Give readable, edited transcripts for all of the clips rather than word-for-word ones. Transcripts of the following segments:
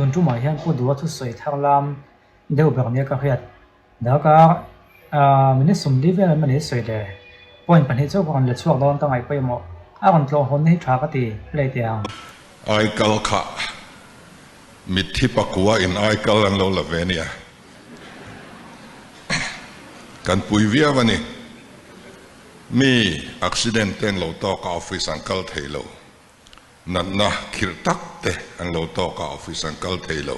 ตุนจุ่มหอยเฮียนพูดดูว่าทุกสวยทางลำเดี๋ยวแบบนี้ก็เฮียดเดี๋ยวก็มันนี่สมดีเวลมันนี่สวยเลยพอเห็นปัญหาเจ้าของจะช่วยโดนตั้งไงไปหมดคนโตคนให้ทรากตีเลยเดียวไอ้กัลค่ะมิที่ปักวัวอินไอ้กัลอันโลละเวเนียกันปุยเวียวันนี้มีอุบิเหตุเต็นโลโต้กับออฟฟิศอังกัลเทโลนั่นนะคิดตักเตะอันโลโต้กับออฟฟิศอังกัลเทโล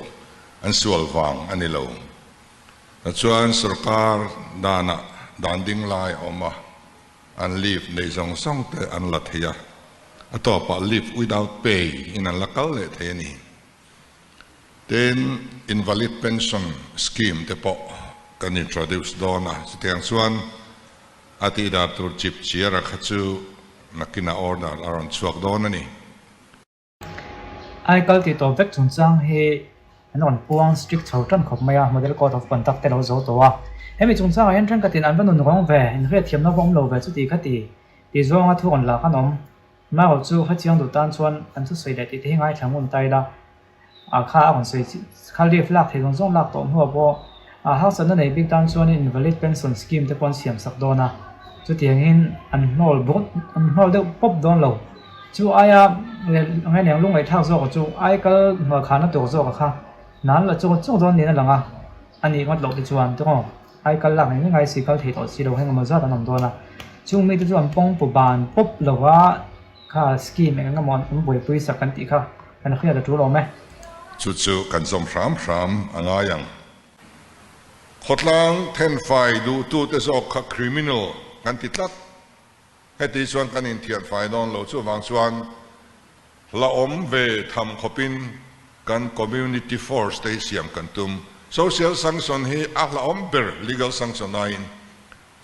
อันสวลวังอันนี้โลส่วนสุรการดานะดานดิ้งไลออกมาอันลีฟในสองสองเตอันลัทธิยาต่อไป live without pay อินันลักเลเทนี่เต็น invalid pension scheme เตปอกัน introduce ดอนะสิเทียงส่วนอาทิตย์ดาตุจิบเชียร์ขัดจูนักกินออร์ดาร์อารันสวกดอนะนี่ไอ้ก็ติดต่อเว็บจุนจังให้นอนพวง strict ชาวจันขบไม่อะ model code of conduct แต่เราโจตัวเฮ้ยมีจุนจังไอ้ยันจันกตินอันเป็นหนุนร้องแหวนเพื่อเทียมน้ำวงโลเวจุดดีคติดีจ้องทุกคนละขนมมาเอาจู่เขาเจียงดูตันชวนอันทุกสวยเด็ดที่ให้ง่ายทั้งหมดใจละข้าคนสวยข้าเรียบลักเทนส่งลักต่อหัวโบหากสนในบิ๊กตันชวน invalid pension scheme แต่คนเสียมสักโดนะจุดที่เห็นอันโนลบุตอันโนลเดือบป๊บโดนเราจู่ไอ้ไงเนี่ยลุงไอ้ท่าโซ่กับจู่ไอ้ก็มาขาหน้าตัวโซ่กับข้านั่นละจู่โดนนี่นั่นหลังอันนี้ก็หลอกที่ชวนตัวไอ้ก็หลักนี่ไงสิเขาเทต่อสิเราให้มันมาจัดอันนั้นตัวนะจู่มีที่ชวนป้องปุบานปุ๊บหรือว่าข้าสกีมันก็มันบ่อยปุยสักกันตีข้ากันเขาอยากจะรู้เราไหมจู่ๆกันสมพรำอะไรอย่างขดลังเทนไฟดูตู้เตสอกข้าคริมินอลกันติดลักให้ตีส่วนกันอินเทียนไฟดอนเราจู่วางส่วนละอมเวทำขบินกัน community force ได้เสียมกันตุม social sanction ให้อักละอมเบอร์ legal sanction นาย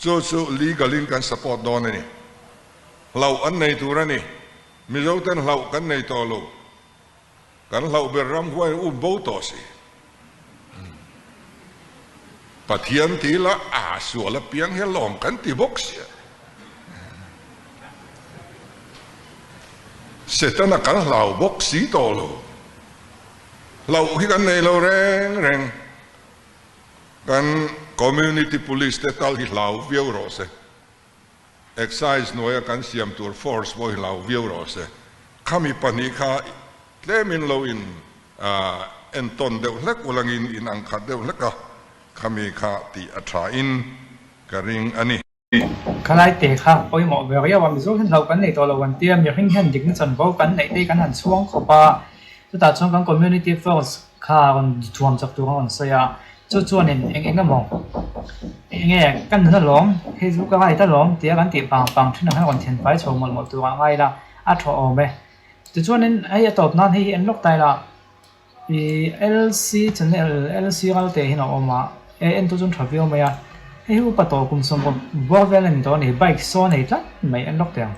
จู่ๆ legal ลินกัน support ดอนนี่เราอันในตัวนี่มิจฉาแต่เรากันในตัวเรากันเราเบรมไว้อุบโตสิปะเทียนทีละสัวละเพียงให้ลองกันที่บ็อกซ์เสร็จแล้วกันเราบ็อกซ์ตัวเราที่กันในเราแรงกัน community police แต่ตัลที่เราเวียวรอเสexercise หน่วยกันเสียมตัว force บ่อยเราเวียวรอเสข้ามีปัญหาข้าเล่มินเราอินเอ็นต้นเดียวเล็กวลังอินอังคาเดียวเล็กก็ข้ามีข้าตีอัตราอินกระริงอันนี้ข้าไล่เตะข้าโอ้ยหมอเวลาว่ามิโซ่ที่เรากันในตัวเราวันเตียมอยากให้เห็นดิกสันบอกกันในได้กันหันช่วงขบะจะตัดช่วงกัน community force ข้าวันชวนจากตัวกันเสียจู่ๆเนี่ยเองก็มองเงี้ยกันนั่นหลงให้รู้ก็ว่าถ้าหลงเดี๋ยวกันตีปังที่นั่งให้วันเทียนไฟโชว์หมดตัวง่ายละชัวร์ไหมจู่ๆเนี่ยไอ้ตบนั่นให้เอ็นล็อกตายละLC ฉันLC ก็เตะให้เราออกมาเอ็นตัวจนทวีเอาไหมอ่ะให้อุปตัวกุมสมบูรณ์บอกเวลาตัวนี้ไบค์โซ่ไหนจ้ะไม่เอ็นล็อกเดียว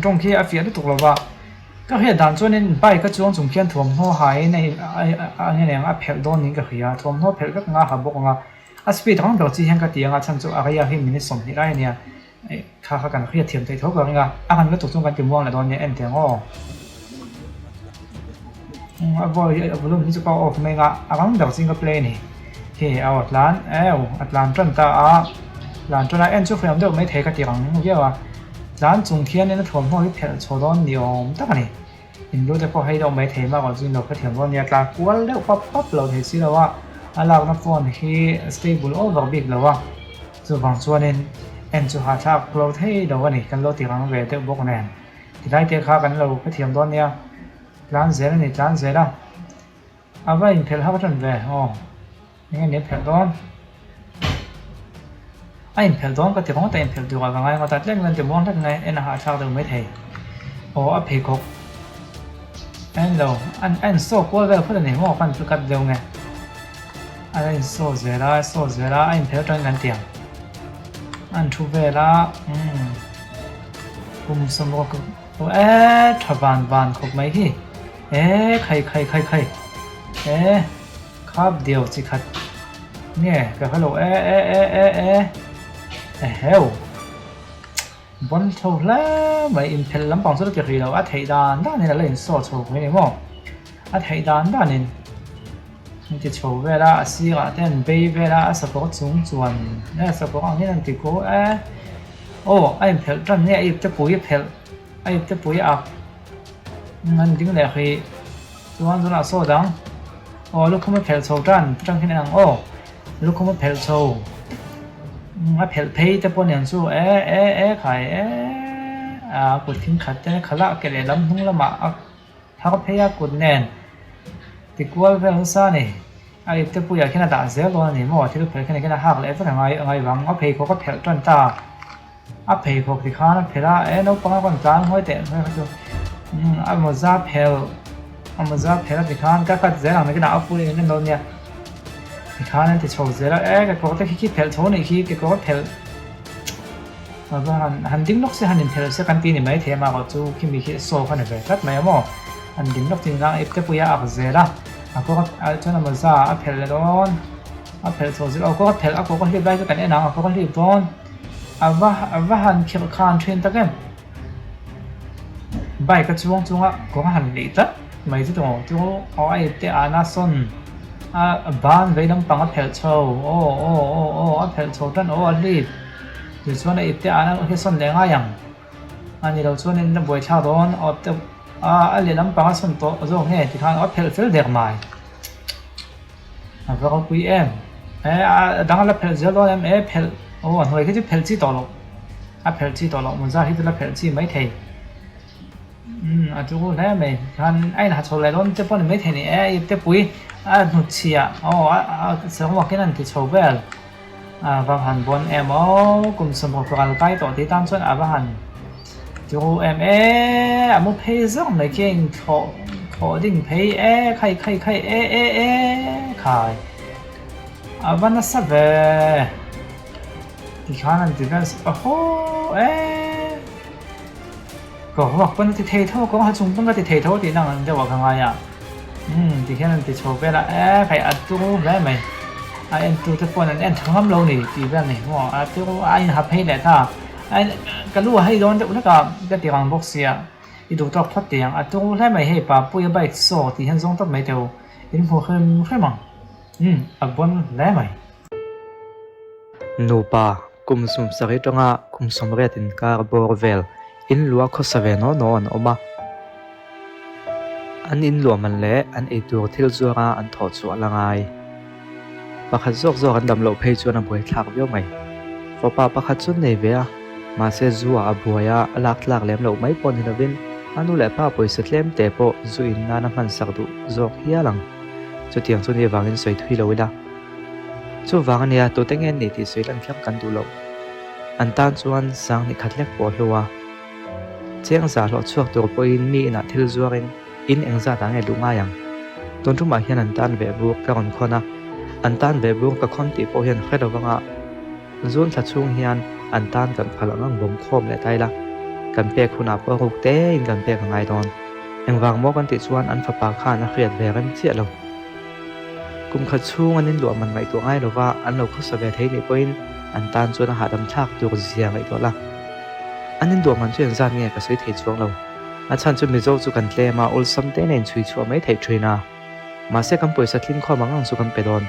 ตรงที่อาเฟียได้ถูกแล้วว่าก็เห็นด่านส่วนนี้ไปก็ช่วงสงเพียนถ่วมหัวหายในเนี่ยเพลโดนนี้ก็เหียถ่วมหัวเพลก็งาหับกงาสปีดของเราจีเห็นก็ตีงาฉันจะอะไรอย่างที่มินิสมที่ได้เนี่ยข้ากันเขียนเทียมใจเท่ากันงาอันก็ถูกส่งกันติม่วงเลยตอนนี้เอ็นเทียงบ่อยบลูมที่จะก็ออกไม่งาอันเดี๋ยวซิงเกิลเพลย์นี่ที่เอาล้านอัตลานจันตาล้านจนไอเอ็นช่วยเพิ่มเดี๋ยวไม่เทกตีของเยอะว่ะร้านจงเทียนเนี่ยถ่วมหัวที่เพลโชว์ดอนเดียวตั้งนี่เห็นรู้แต่พอให้เราไม่เทมากกว่าจริงเราก็เทียมว่าเนี่ยกลางกูว่าเร็วปั๊บเราเห็นสิแล้วว่าเรานับฟอนที่ stable over big แล้วว่าส่วนบางส่วนเนี่ยเอ็นจะหาทางเราเท่เราว่านี่กันเราตีรังเวทบอกแน่ที่ได้เตะขากันเราก็เทียมดอนเนี่ยร้านเสร็จนี่ร้านเสร็จแล้วเอาไว้เพลห้าพันเวอ๋อนี่เนี่ยเพลดอนไอ้เพลดอนก็ตีของแต่เพลดีกว่าไงมาตัดเล่นเงินจะมองได้ไงเอ็นหาทางเราไม่เทโอ้เพลกกเอ็นเราอันโซ่ก็เวลเพื่อนเนี่ยว่ากันสุกัดเร็วไงอันนี้โซ่เสร็จแล้วไอ้เพลดอนกันเตียงอันทุเวลากุมสมบูรณ์ถ้าบานครบไหมที่ใครครับเดียวสิครับเนี่ยก็ฮัลโหลเฮล bon thâu la mai in phel lam pang so ke ri lo a thei dan da ne la in so cho me mo a thei dan da nin ti cho ve la a si ga ten be ve la a sa ko chung chuan na sa ko ang hian ti ko a ô ai phel tran ne ai te pui phel ai te pui a ngan ding le khi chuan zona so dang ô lúc không phel so tran tran hin ang ô lúc không phel so a phel phei te pon yan su khai a kut thim khat te khala ke le lam hung lama a tha ko phei a kut nen ti kual vel sa ni ai te pui a khena da zel lo ni mo thil phel khena hak le fa ngai wang a phei ko ko phel tran ta a phei ko ti khana phela no pa kon tang hoi te ha chu a mo za phel ti khan ka kat zel ang ke na a pui ne no nya thì khá nên thì sầu dễ là cái có cái khi phèn số này khi cái có phèn và hành tính lúc sẽ hành phèn sẽ căn tin thì mấy thế mà có chú khi mình khi sầu cái này về rất mấy mà hành tính lúc thì đang ép cái bùi ác dễ đó có cho nên mà ra phèn là đó phèn sầu dễ có phèn có cái hiệp lại cho cái này nào có cái hiệp đó và hành khi khan chuyên tất em bài cái chuông có hành lý tất mấy thứ đó chú ai để anh son ban về đông bằng phèn châu phèn châu trên đi từ chỗ này ít anh cái son lẻ ngay yang anh đi đâu chỗ này nó buổi chào đón anh đi đông bằng son to rồi nghe thì thằng phèn phèn đẹp mày và có quý em đang là phèn giờ đó em phèn hồi cái chữ phèn chỉ đỏ phèn chỉ đỏ mình ra thì là phèn chỉ mấy thầy chú này mày hắn anh hạt châu lại đón cho bọn mấy thầy này tiếp quý nụ chia sống một cái này thì châu về và hành bọn em cùng sống một cái cái tổ thì tam xuân và hành chú em một phe rất là cái khó định phe khai khai và nó sắp về thì khả năng thì có hoặc bên thì thầy thôi có hai chúng bên thì thầy thôi thì năng cho vào thằng ai thì khiนั้นthìโชว์ไปละใครอัดตู้แม่ไหมไอ้ตู้ที่ปนนั้นทั้งลำโลนี่ตีแบบนี้ว่าอัดตู้ไอ้หับให้แหละถ้าไอ้ก็รู้ให้โดนแต่แล้วก็ตีรังบ็อกเซียอีดูตัวพัดเตียงอัดตู้แล้วไม่ให้ป่าปุยใบโซ่ที่เห็นทรงต้องไม่เท่าอินพวกเข้มมั้งอับบนแล้วไหมนูป่าคุมสมสริตงะคุมสมเรตินการบอร์เวลอินลัวข้อสเวนอนอนออกมาอันอินลัวมันเละอันไอตัวที่จัวอันถอดสวละไงปะขัดซอกอันดำโลเพยจวนอันบวยทักเยอะไหมพอปะขัดจุดในเวียมาเซจัวอันบวยลักเลี้ยมโลไม่ปนหินวินอันนู้นแหละป้าป่วยเสร็จเลี้ยมเตะโปจุอินนาน้ำมันสักดูจอกเฮียหลังจุดเตียงจุดนี้วางเงินสวยทุยเลยละจุดวางเนี่ยตัวเต็งเงินนี่ที่สวยลันเพียงกันดูโลอันตานจวนสังนี่ขัดเล็กปวดลัวเจียงสาหลอดช่วงตัวปอินมีน่ะที่จัวเองอินเองซาต่างไงดูง่ายยังตอนทุ่มมาเห็นอันตันเว็บบุกกับคนนะอันตันเว็บบุกกับคนที่พอเห็นแค่เราบ้างอ่ะส่วนถ้าช่วงเห็นอันตันกันพลังบ่มคมและไตละกันเปียกคุณอาบก็หุกเต้นกันเปียกง่ายตอนเองวางมอกันติดส่วนอันฝักปากข้านักเรียนแบกันเสียเรากุมขัดช่วงอันนี้หลวมมันไม่ตัวง่ายหรือว่าอันเราก็สบายที่นี่เป็นอันตันส่วนอาหารดำชักตัวเสียไม่ตัวละอันนี้หลวมมันช่วยยังสั่นเนี่ยก็ช่วยที่ช่วงเราอาจารย์จะมีโจจุกันเล่มาอุลซัมเต้นเองช่วยชัวไม่ถ่ายทรีนามาเสกันป่วยสัตว์ลิ้นข้อมังงังสุกันไปโดน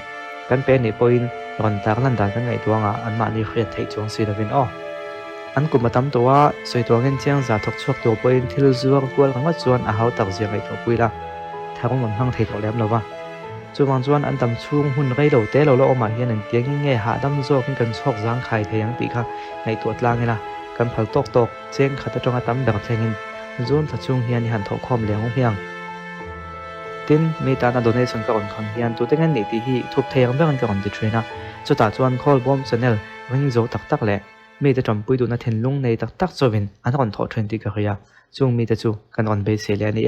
กันเป็นในปอยน์รอนตากลันดานกันไงตัวงะอันมานี่เครียดถ่ายจวงสีดวินอ้ออันกุมมาตั้มตัวสวยตัวเงินเจียงจะทกชกตัวปอยน์ที่รู้จักกวนกันว่าจวนอาหารตักเสียงไอตัวปุยละถ้าก็มันทั้งถ่ายตัวแหลมแล้วว่าจวนจวนอันตั้มช่วงหุ่นไรเหล่าเต้เราออกมาเห็นเตียงเงี้ยหาตั้มโจกันชกร่างไข่เทียงตีค่ะในตัวกลางไงล่ะกันผักตกเจียงขัดตรงตั้มดังเทียงส่วนถ้าช่วงเฮียนหันถกคอมเลี้ยงเฮียงตินมีตาหน้าโดนให้ส่วนก่อนคนเฮียนตัวเต็งเงินนี่ที่ทุบเทียงเรื่องก่อนติดเทรนะจุดตัดจวนคอลบอมชแนลวิ่งโจตักแหละมีแต่จอมปุยดูน่าเทนลุงในตักโจวินอันก่อนถอดเทรนด์ที่เกาหลีช่วงมีแต่จูกันก่อนไปเสียแล้วนี่